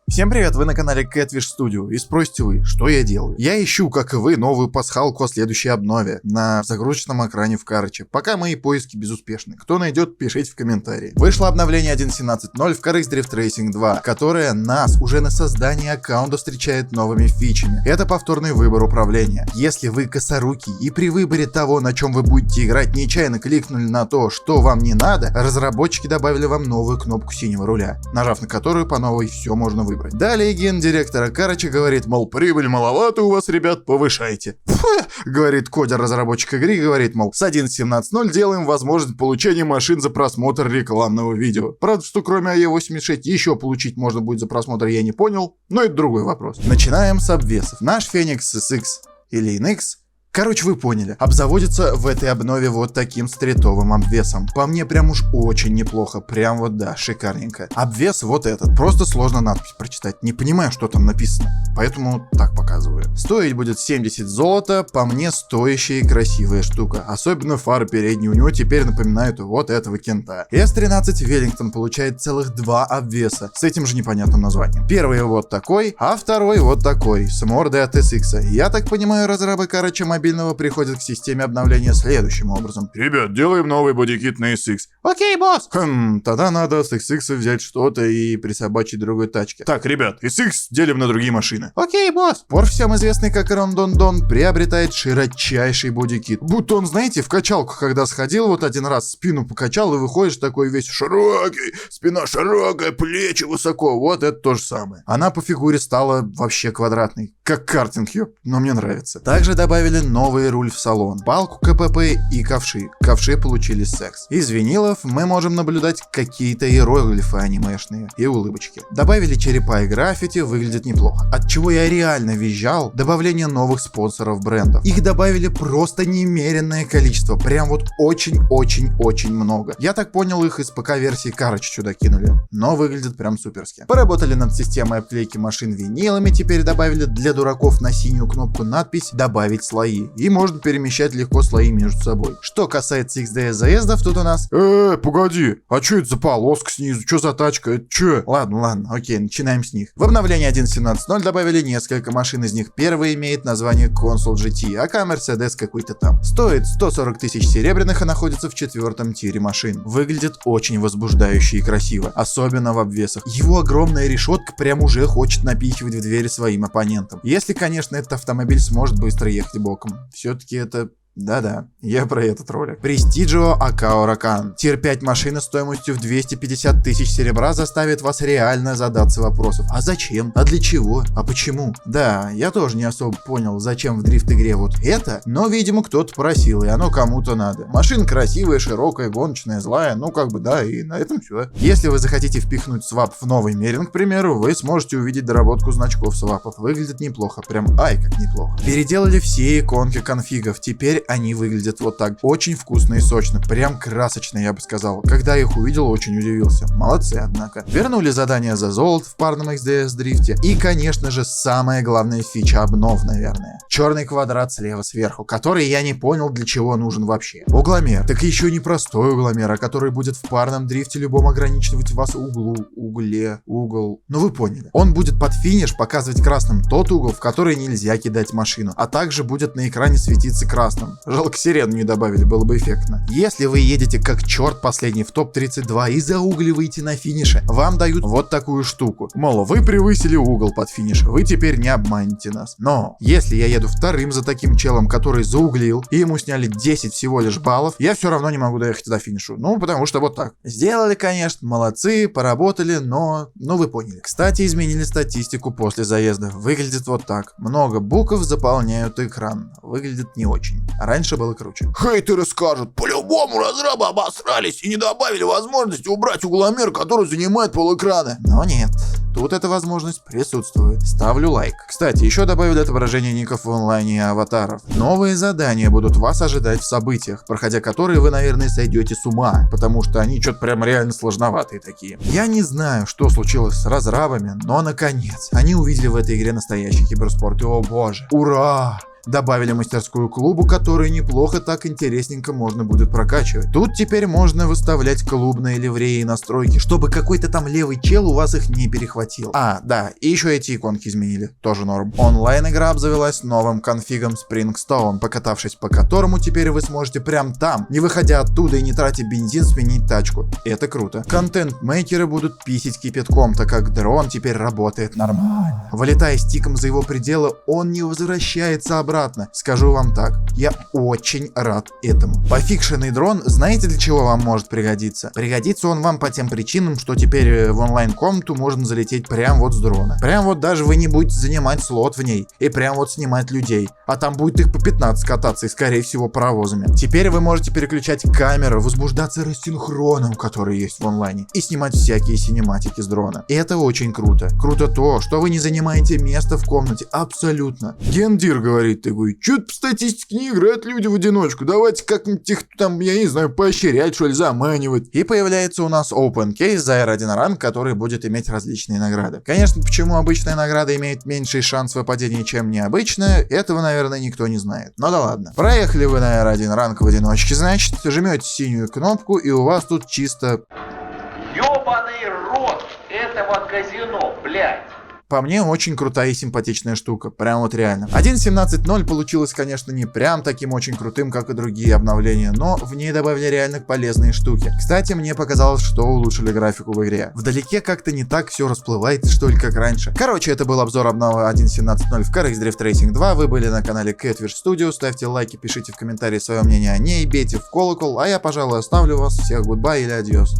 Всем привет, вы на канале Catfish Studio, и спросите вы, что я делаю? Я ищу, как и вы, новую пасхалку о следующей обнове на загрузочном экране в Карыче. Пока мои поиски безуспешны. Кто найдет, пишите в комментарии. Вышло обновление 1.17.0 в Car X Drift Racing 2, которое нас уже на создание аккаунта встречает новыми фичами. Это повторный выбор управления. Если вы косорукий и при выборе того, на чем вы будете играть, нечаянно кликнули на то, что вам не надо, разработчики добавили вам новую кнопку синего руля, нажав на которую по новой все можно выбрать. Далее гендиректора Карыча говорит, мол, прибыль маловато у вас, ребят, повышайте. Говорит кодер-разработчик игры, говорит, мол, с 1.17.0 делаем возможность получения машин за просмотр рекламного видео. Правда, что кроме AE86 еще получить можно будет за просмотр, я не понял, но это другой вопрос. Начинаем с обвесов. Наш Phoenix SX или NX, короче, вы поняли, обзаводится в этой обнове вот таким стритовым обвесом. По мне прям уж очень неплохо, прям вот да, шикарненько. Обвес вот этот, просто сложно надпись прочитать, не понимаю, что там написано, поэтому так показываю. Стоить будет 70 золота, по мне стоящая и красивая штука, особенно фары передние у него теперь напоминают вот этого кента. S13 Веллингтон получает целых два обвеса с этим же непонятным названием. Первый вот такой, а второй вот такой, с мордой от SX. Я так понимаю, разрабы Карыча мобильного приходят к системе обновления следующим образом. Ребят, делаем новый бодикит на SX. Окей, босс. Тогда надо с SX взять что-то и присобачить другой тачке. Так, ребят, SX делим на другие машины. Окей, босс. Пор всем известный как Рондондон приобретает широчайший бодикит. Будто он, знаете, в качалку, когда сходил вот один раз, спину покачал и выходишь такой весь широкий, спина широкая, плечи высоко. Вот это то же самое. Она по фигуре стала вообще квадратной. Как картинг, но мне нравится. Также добавили новый руль в салон, палку КПП и ковши. Ковши получили секс. Из винилов мы можем наблюдать какие-то иероглифы анимешные и улыбочки. Добавили черепа и граффити, выглядит неплохо. От чего я реально визжал, добавление новых спонсоров брендов. Их добавили просто немеренное количество, прям вот очень-очень-очень много. Я так понял, их из ПК-версии Карыча сюда кинули, но выглядит прям суперски. Поработали над системой обклейки машин винилами, теперь добавили для дураков на синюю кнопку надпись «Добавить слои». И можно перемещать легко слои между собой. Что касается XDS заездов, тут у нас... погоди, а что это за полоска снизу? Что за тачка? Это что? Ладно, окей, начинаем с них. В обновлении 1.17.0 добавили несколько машин, из них первая имеет название Consul GT, а Mercedes какой-то там. Стоит 140 тысяч серебряных и находится в 4-м тире машин. Выглядит очень возбуждающе и красиво, особенно в обвесах. Его огромная решетка прям уже хочет напихивать в двери своим оппонентам. Если, конечно, этот автомобиль сможет быстро ехать боком. Все-таки это... Да-да, я про этот ролик. Prestigio Akao Rakan. Тир 5 машины стоимостью в 250 тысяч серебра заставит вас реально задаться вопросом. А зачем? А для чего? А почему? Да, я тоже не особо понял, зачем в дрифт-игре вот это, но, видимо, кто-то просил, и оно кому-то надо. Машина красивая, широкая, гоночная, злая, ну как бы да, и на этом все. Если вы захотите впихнуть свап в новый Мерин, к примеру, вы сможете увидеть доработку значков свапов. Выглядит неплохо, прям ай как неплохо. Переделали все иконки конфигов, теперь они выглядят вот так. Очень вкусно и сочно. Прям красочно, я бы сказал. Когда их увидел, очень удивился. Молодцы, однако. Вернули задание за золото в парном XDS дрифте. И, конечно же, самая главная фича обнов, наверное. Черный квадрат слева сверху, который я не понял, для чего нужен вообще. Угломер. Так еще не простой угломер, а который будет в парном дрифте любом ограничивать вас угол. Ну вы поняли. Он будет под финиш показывать красным тот угол, в который нельзя кидать машину. А также будет на экране светиться красным. Жалко, сирену не добавили, было бы эффектно. Если вы едете как черт последний в топ-32 и заугливаете на финише, вам дают вот такую штуку. Мол, вы превысили угол под финиш, вы теперь не обманете нас. Но, если я еду вторым за таким челом, который зауглил, и ему сняли 10 всего лишь баллов, я все равно не могу доехать до финишу. Ну, потому что вот так. Сделали, конечно, молодцы, поработали, но вы поняли. Кстати, изменили статистику после заезда. Выглядит вот так. Много букв заполняют экран. Выглядит не очень. Раньше было круче. Хейтеры скажут, по-любому разрабы обосрались и не добавили возможности убрать угломер, который занимает полэкрана. Но нет. Тут эта возможность присутствует. Ставлю лайк. Кстати, еще добавили отображение ников в онлайне и аватаров. Новые задания будут вас ожидать в событиях, проходя которые вы, наверное, сойдете с ума, потому что они что-то прям реально сложноватые такие. Я не знаю, что случилось с разрабами, но наконец, они увидели в этой игре настоящий киберспорт. И о боже, ура! Добавили мастерскую клубу, которую неплохо так интересненько можно будет прокачивать. Тут теперь можно выставлять клубные ливреи и настройки, чтобы какой-то там левый чел у вас их не перехватил. А, да, и еще эти иконки изменили, тоже норм. Онлайн-игра обзавелась новым конфигом Springstone, покатавшись по которому теперь вы сможете прям там, не выходя оттуда и не тратя бензин, сменить тачку. Это круто. Контент-мейкеры будут писить кипятком, так как дрон теперь работает нормально. Вылетая стиком за его пределы, он не возвращается обратно. Скажу вам так, я очень рад этому. Пофикшенный дрон, знаете, для чего вам может пригодиться? Пригодится он вам по тем причинам, что теперь в онлайн-комнату можно залететь прям вот с дрона. Прям вот даже вы не будете занимать слот в ней и прям вот снимать людей. А там будет их по 15 кататься и скорее всего паровозами. Теперь вы можете переключать камеру, возбуждаться рассинхроном, который есть в онлайне, и снимать всякие синематики с дрона. И это очень круто. Круто то, что вы не занимаете место в комнате. Абсолютно. Гендир говорит такой: чё-то по статистике не играют люди в одиночку. Давайте как-нибудь их там, я не знаю, поощрять, что ли, заманивать. И появляется у нас Open Case за R1 ранг, который будет иметь различные награды. Конечно, почему обычная награда имеет меньший шанс выпадения, чем необычная, этого, наверное, никто не знает. Но да ладно. Проехали вы на R1 ранг в одиночке, значит, жмете синюю кнопку, и у вас тут чисто... Ёбаный рот этого казино, блядь! По мне, очень крутая и симпатичная штука. Прям вот реально. 1.17.0 получилось, конечно, не прям таким очень крутым, как и другие обновления, но в ней добавили реально полезные штуки. Кстати, мне показалось, что улучшили графику в игре. Вдалеке как-то не так все расплывается, что ли, как раньше. Короче, это был обзор обновы 1.17.0 в Car X Drift Racing 2. Вы были на канале Catfish Studio. Ставьте лайки, пишите в комментарии свое мнение о ней, бейте в колокол, а я, пожалуй, оставлю вас. Всех гудбай или адьос.